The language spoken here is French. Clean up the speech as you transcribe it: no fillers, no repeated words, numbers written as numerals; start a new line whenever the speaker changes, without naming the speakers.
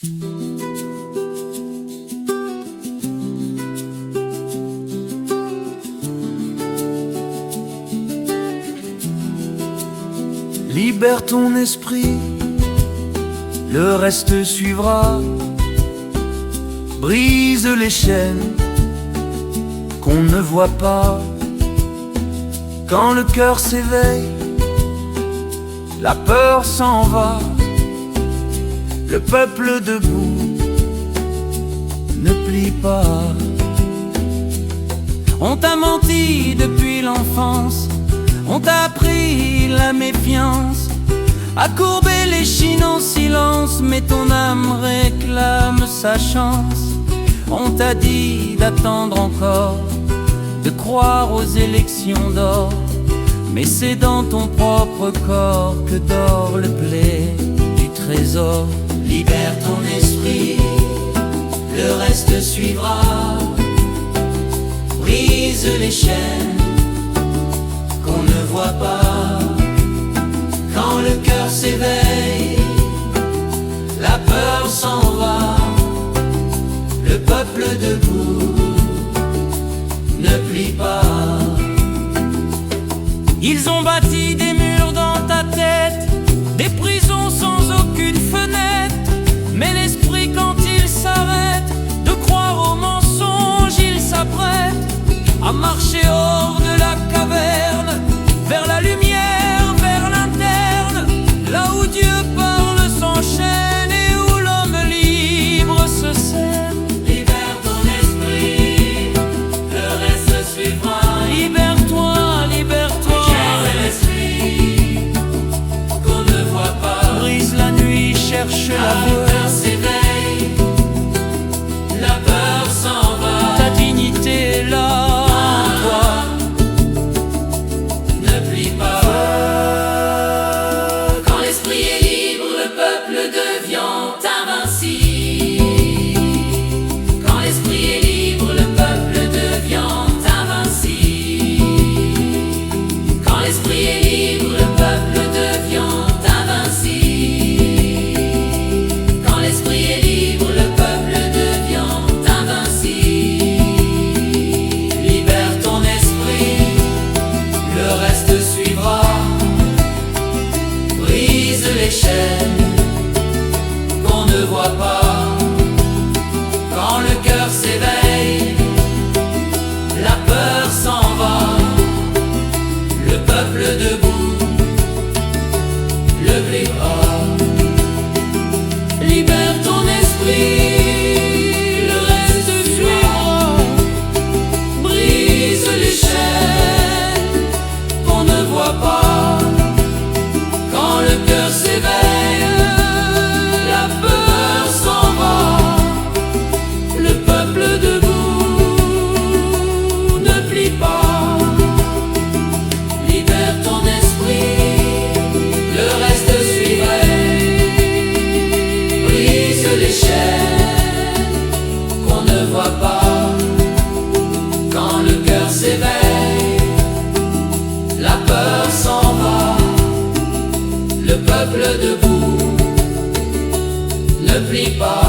Libère ton esprit, le reste suivra. Brise les chaînes qu'on ne voit pas. Quand le cœur s'éveille, la peur s'en va. Le peuple debout ne plie pas. On t'a menti depuis l'enfance, on t'a appris la méfiance, à courber l'échine en silence, mais ton âme réclame sa chance. On t'a dit d'attendre encore, de croire aux élections d'or, mais c'est dans ton propre corps que dort le blé du trésor. Libère ton esprit, le reste suivra. Brise les chaînes qu'on ne voit pas. Quand le cœur s'éveille, la peur s'en va. Le peuple debout ne plie pas. Ils ont bâti des murs dans ta tête, des prisons sans aucune fenêtre. Mais l'esprit, quand il s'arrête de croire aux mensonges, il s'apprête à marcher hors de la caverne, vers la lumière, vers l'interne, là où Dieu parle s'enchaîne et où l'homme libre se sème.
Libère ton esprit, le reste suivra.
Libère-toi, libère-toi.
Libère l'esprit qu'on ne voit pas.
Brise la nuit, cherche la
Quand le
voie.
cœur s'éveille, la peur s'en va.
Ta dignité est là.
Ne plie pas. Quand l'esprit est libre, le peuple devient invincible. Quand l'esprit est libre, le peuple devient invincible. Quand l'esprit est libre, le peuple devient invincible. Quand l'esprit est libre, le peuple devient invincible. Libère ton esprit, le reste suivra. Brise les chaînes qu'on ne voit pas. Quand le cœur s'éveille, la peur s'en va. Le peuple debout le plie pas. Libère ton esprit, le reste suivra. Brise les chaînes qu'on ne voit pas. Quand le cœur s'éveille, la peur s'en va. Le peuple debout ne plie pas. Libère ton esprit, le reste suivra. Brise les chaînes qu'on ne voit pas. Quand le cœur s'éveille, la peur s'en va. Le peuple debout ne plie pas.